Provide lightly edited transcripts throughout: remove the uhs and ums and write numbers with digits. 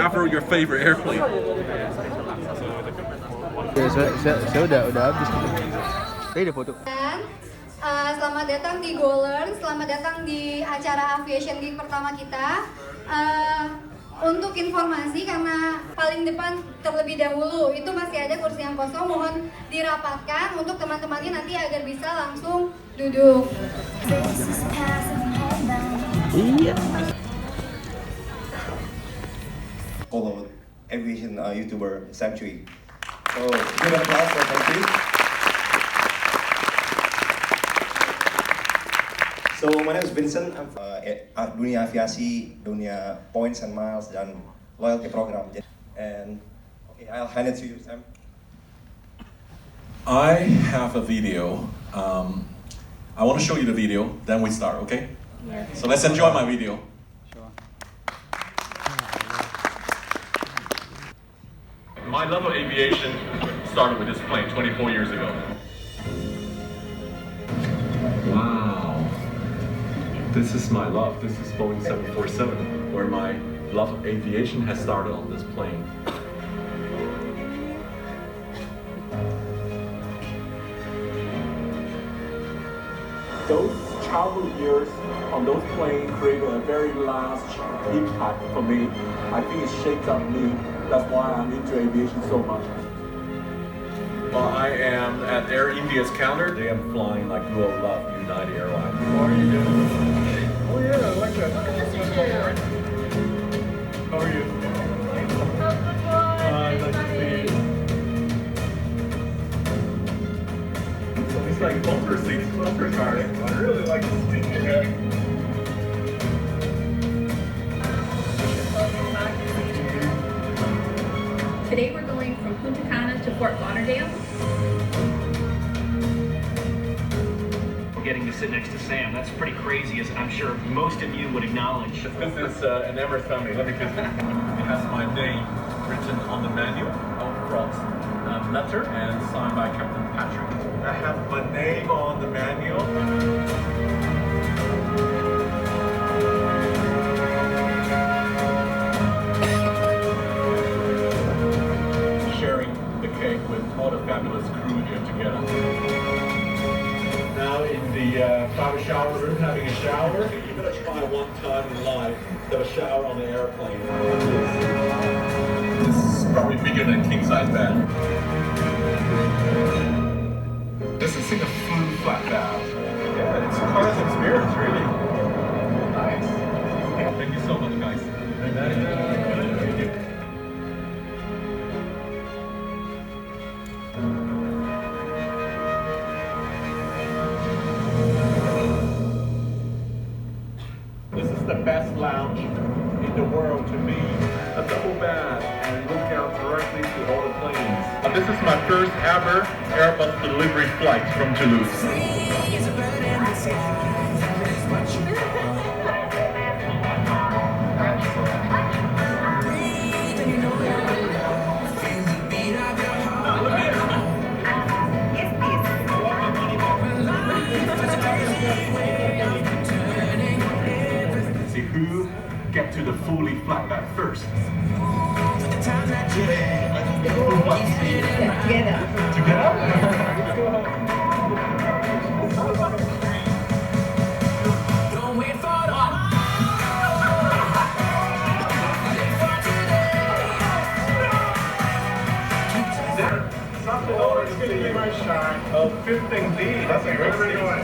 After your favorite airplane. Saya udah habis. Saya udah foto. Selamat datang di Golearn, selamat datang di acara Aviation Geek pertama kita. Untuk informasi, karena paling depan terlebih dahulu itu masih ada kursi yang kosong, mohon dirapatkan untuk teman-temannya nanti agar bisa langsung duduk. Iya. Follow aviation YouTuber Sam Chui. So give an applause for Sam Chui. So my name is Vincent. I'm dunia aviasi, dunia points and miles dan loyalty program. And okay, I'll hand it to you, Sam. I have a video. I want to show you the video, then we start, okay? Yes. So let's enjoy my video. My love of aviation started with this plane 24 years ago. Wow. This is my love. This is Boeing 747, where my love of aviation has started on this plane. Those childhood years on those planes created a very large impact for me. I think it shaped up me. That's why I'm into aviation so much. Well, I am at Air India's counter. Today I'm flying like Duo Love United Airlines. How are you doing? Oh yeah, I like that. How are you? Nice to see you. So it's like bumper seats, bumper cars. I really like this seat. Okay. Today we're going from Punta Cana to Fort Lauderdale. Getting to sit next to Sam, that's pretty crazy, as I'm sure most of you would acknowledge. This is an Emirates family. Let me kiss it. It has my name written on the manual out front, letter, and signed by Captain Patrick. I have my name on the manual. With all the fabulous crew here together. Now in the private shower room, having a shower. You're going to try one time in life to have a shower on the airplane. This is probably bigger than king size bed. This is like a full flat bath. Yeah, it's a cars experience, really. Nice. Thank you so much, guys. Thank you. The best lounge in the world to me. A double bath and look out directly to all the planes. This is my first ever Airbus delivery flight from Toulouse. Who get to the fully flat back first? Together? Don't wait for something over to see my shine of 15D. That's a great one.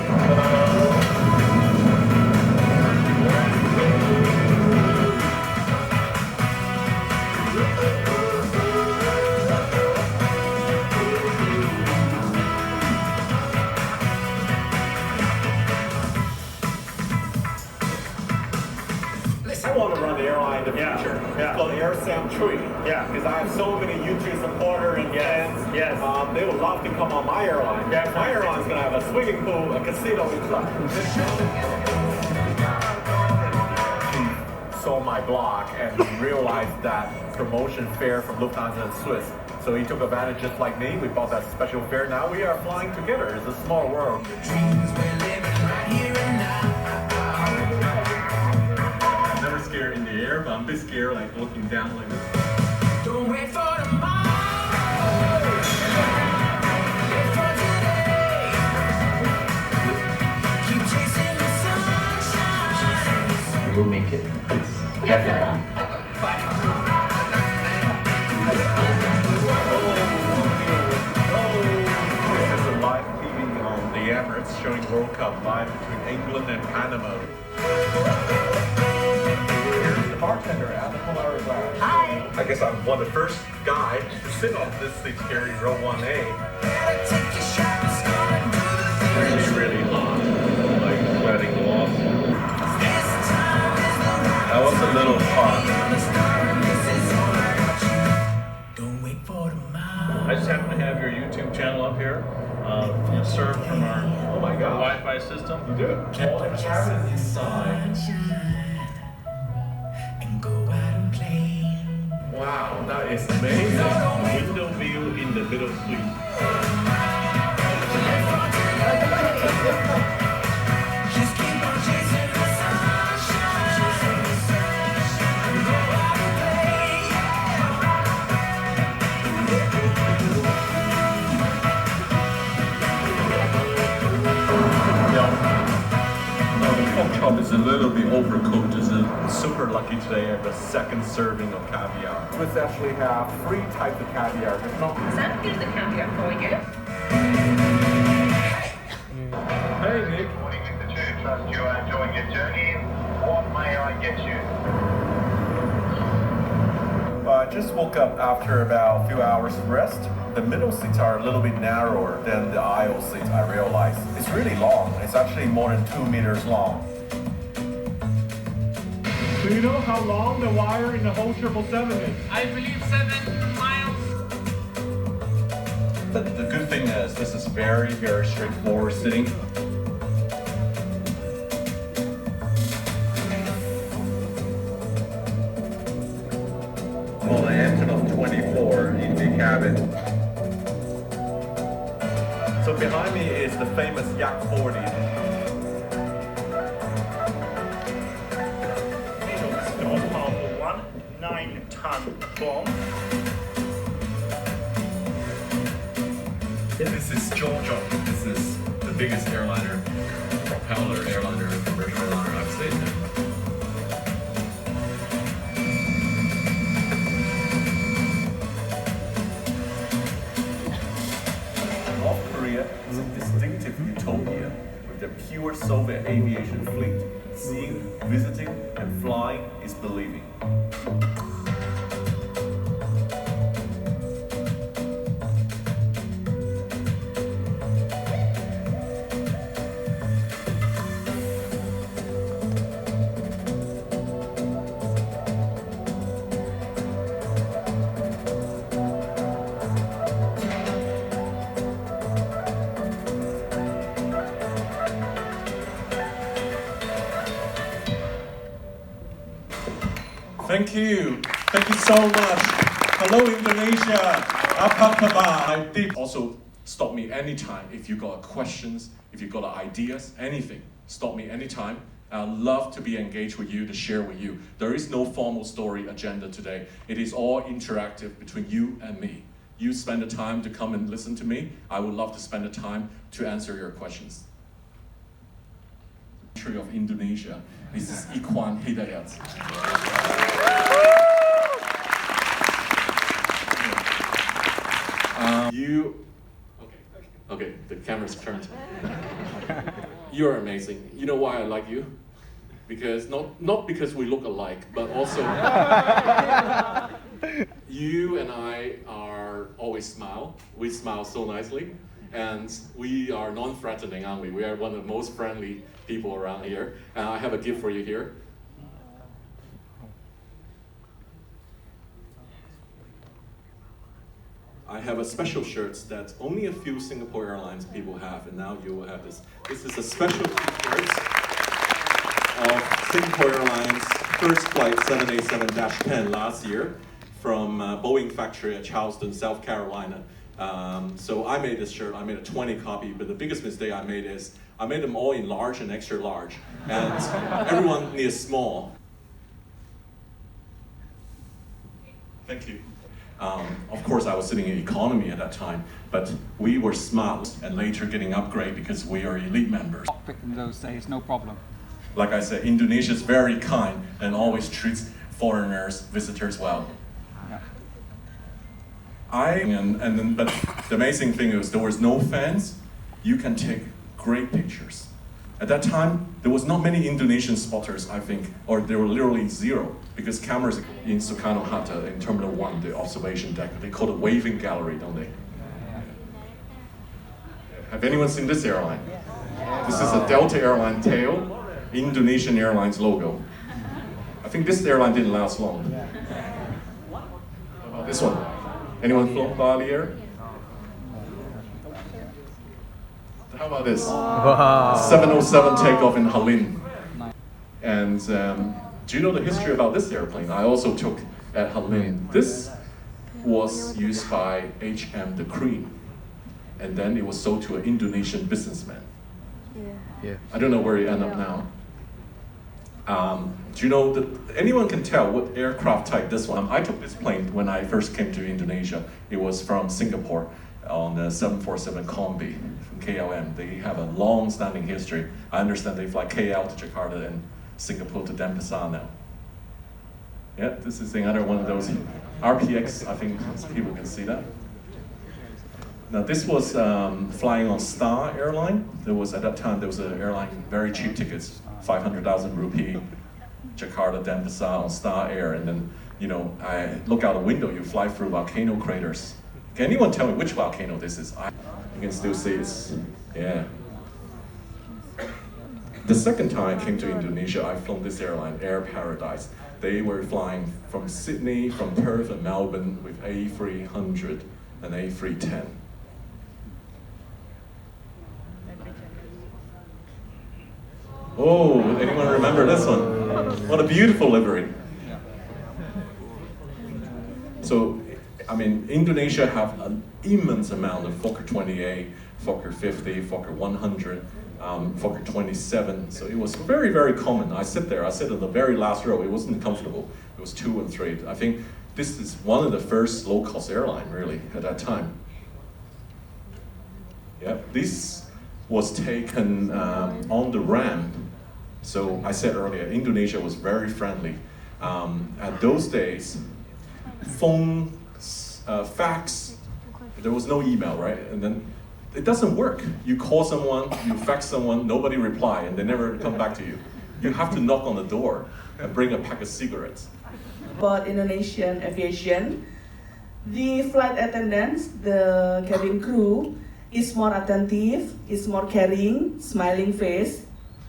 I want to run the airline in the future. Yeah. It's called Air Sam Chui. Yeah. Because I have so many YouTube supporters and fans. Yes. They would love to come on my airline. Yeah. My airline's gonna have a swimming pool, a casino inside. He saw my blog and he realized that promotion fare from Lufthansa and Swiss. So he took advantage just like me. We bought that special fare. Now we are flying together. It's a small world. I'm never scared in the air, but I'm a bit scared like looking down like this. Don't wait for tomorrow. Live for today. Keep chasing the sunshine. We'll make it. Definitely. This is a live TV on the Emirates showing World Cup live between England and Panama. Here's the bartender at the Polaris Lounge. Hi. I guess I'm one of the first guy to sit on this seat here in row 1A. Really, really hot, like sweating off. That was a little hot. Don't wait for tomorrow. I just happen to have your YouTube channel up here. It's served from our Oh my God. Wi-Fi system. You do it. All the cabin inside. And go out and play. Wow, that is amazing. Window view in the middle suite. Just keep on chasing the sunshine. Go out and play. The pork chop is a little bit overcooked. I'm super lucky today. I have a second serving of caviar. We actually have 3 types of caviar. There's not. Sam, here's the caviar for you. Hey, Nick. Morning, Mr. Chui. Trust you are enjoying your journey. What may I get you? I just woke up after about a few hours of rest. The middle seats are a little bit narrower than the aisle seats, I realized. It's really long. It's actually more than 2 meters long. Do you know how long the wire in the whole 777 is? I believe 7 miles. The good thing is this is very, very straightforward sitting. On the engine of 24 in the cabin. So behind me is the famous Yak 40. Most powerful one, 9-ton bomb. This is Georgia. This is the biggest airliner, propeller airliner, commercial airliner I've seen. North Korea is a distinctive utopia with the pure Soviet aviation fleet. Seeing, visiting, and flying is believing. Thank you. Thank you so much. Hello, Indonesia. Apa kabar? They also stop me anytime if you got questions, if you got ideas, anything. Stop me anytime. I'd love to be engaged with you, to share with you. There is no formal story agenda today. It is all interactive between you and me. You spend the time to come and listen to me. I would love to spend the time to answer your questions. Country of Indonesia. This is Ikhwan Hidayat. Okay, the camera's turned. You're amazing. You know why I like you? Because not because we look alike, but also you and I are always smile. We smile so nicely, and we are non-threatening, aren't we? We are one of the most friendly people around here. And I have a gift for you here. I have a special shirt that only a few Singapore Airlines people have, and now you will have this. This is a special t-shirt of Singapore Airlines first flight 787-10 last year from Boeing factory at Charleston, South Carolina. So I made this shirt. I made a 20 copy, but the biggest mistake I made is I made them all in large and extra large, and everyone needs small. Thank you. Of course, I was sitting in economy at that time, but we were smart and later getting upgrade because we are elite members. In those days, no problem. Like I said, Indonesia is very kind and always treats foreigners, visitors well. Yeah. But the amazing thing is there was no fans. You can take great pictures. At that time, there was not many Indonesian spotters, I think, or there were literally zero, because cameras in Soekarno-Hatta, in Terminal 1, the observation deck, they call it waving gallery, don't they? Have anyone seen this airline? This is a Delta Airline tail, Indonesian Airlines logo. I think this airline didn't last long. How about this one? Anyone flown Bali Air? How about this? Wow. 707 takeoff in Halim. And do you know the history about this airplane? I also took at Halim. This was used by HM the Cream. And then it was sold to an Indonesian businessman. Yeah. I don't know where it ended up now. Do you know that anyone can tell what aircraft type this one? I took this plane when I first came to Indonesia. It was from Singapore on the 747 Combi from KLM. They have a long-standing history. I understand they fly KL to Jakarta and Singapore to Denpasar now. Yeah, this is another one of those RPX. I think people can see that. Now this was flying on Star Airline. There was at that time there was an airline very cheap tickets, 500,000 rupee, Jakarta, Denpasar on Star Air, and then I look out the window. You fly through volcano craters. Can anyone tell me which volcano this is? You can still see it's The second time I came to Indonesia, I flown this airline, Air Paradise. They were flying from Sydney, from Perth and Melbourne with A300 and A310. Oh, anyone remember this one? What a beautiful livery. So, I mean, Indonesia have an immense amount of Fokker 28, Fokker 50, Fokker 100, Fokker 27. So it was very, very common. I sit in the very last row. It wasn't comfortable. It was 2 and 3. I think this is one of the first low-cost airline, really, at that time. Yeah, this was taken on the ramp. So I said earlier, Indonesia was very friendly. At those days, phone, fax, there was no email, right? And then it doesn't work. You call someone, you fax someone, nobody reply, and they never come back to you. You have to knock on the door and bring a pack of cigarettes. About Indonesian aviation, the flight attendants, the cabin crew, is more attentive, is more caring, smiling face.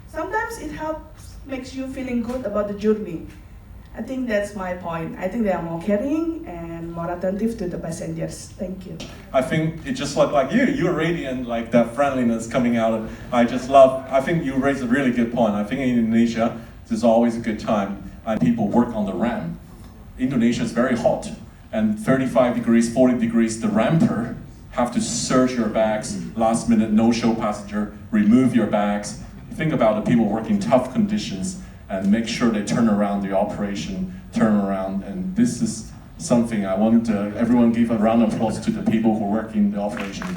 Sometimes it helps, makes you feeling good about the journey. I think that's my point. I think they are more caring and more attentive to the passengers. Thank you. I think it just like you. You're radiant, like that friendliness coming out. I think you raised a really good point. I think in Indonesia, there's always a good time. And people work on the ramp. Indonesia is very hot. And 35 degrees, 40 degrees, the ramper have to search your bags. Last minute, no-show passenger, remove your bags. Think about the people working tough conditions and make sure they turn around the operation, turn around. And this is something I want everyone give a round of applause to the people who work in the operation.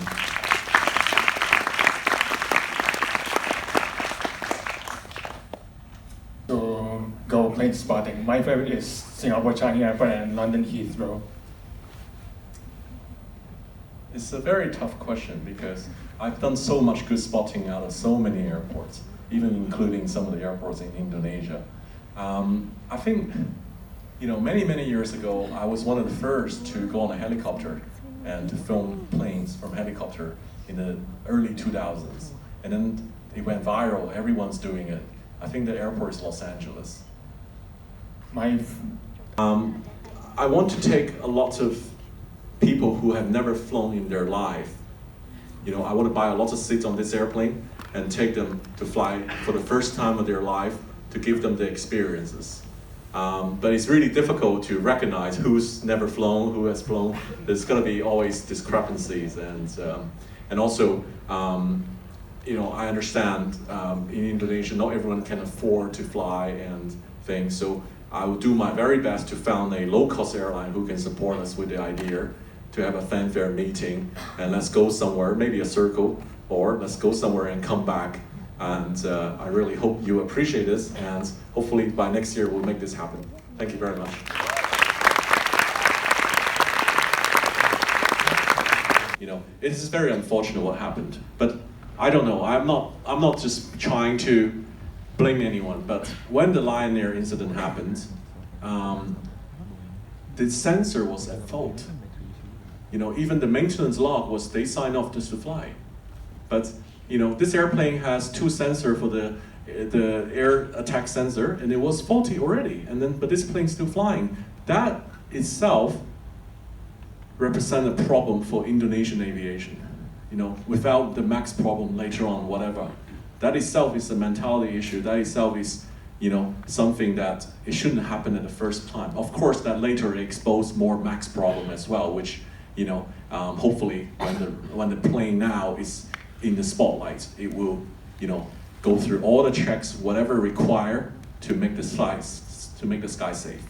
To go plane spotting, my favorite is Singapore Changi Airport and London Heathrow. It's a very tough question because I've done so much good spotting out of so many airports, even including some of the airports in Indonesia. I think, many, many years ago, I was one of the first to go on a helicopter and to film planes from helicopter in the early 2000s. And then it went viral, everyone's doing it. I think the airport is Los Angeles. I want to take a lot of people people who have never flown in their life. You know, I want to buy a lot of seats on this airplane and take them to fly for the first time of their life to give them the experiences. But it's really difficult to recognize who's never flown, who has flown. There's going to be always discrepancies, and also, you know, I understand in Indonesia not everyone can afford to fly and things. So I will do my very best to found a low-cost airline who can support us with the idea to have a fanfare meeting, and let's go somewhere, maybe a circle, or let's go somewhere and come back. And I really hope you appreciate this, and hopefully by next year we'll make this happen. Thank you very much. You know, it is very unfortunate what happened, but I don't know. I'm not just trying to blame anyone, but when the Lion Air incident happened, the sensor was at fault. You know, even the maintenance log was they signed off just to fly, but you know, this airplane has two sensors for the air attack sensor, and it was faulty already. But this plane's still flying. That itself represents a problem for Indonesian aviation. You know, without the MAX problem later on, whatever. That itself is a mentality issue. That itself is, you know, something that it shouldn't happen at the first time. Of course, that later exposed more MAX problem as well, which, you know, hopefully when the plane now is in the spotlight, it will, you know, go through all the checks, whatever required to make the sky safe.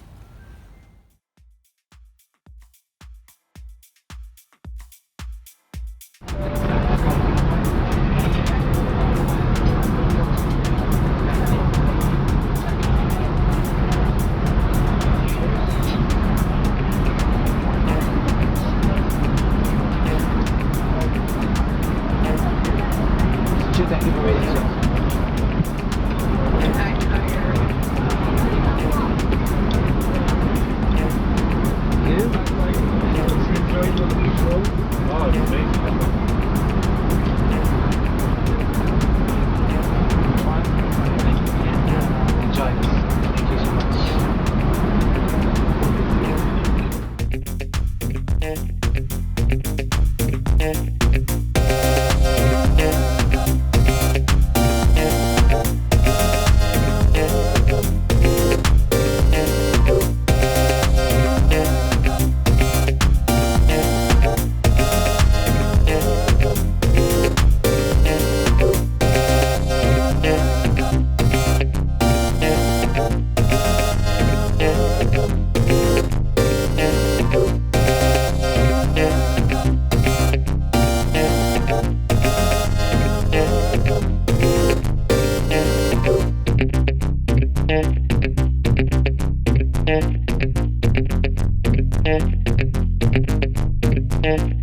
Thank you.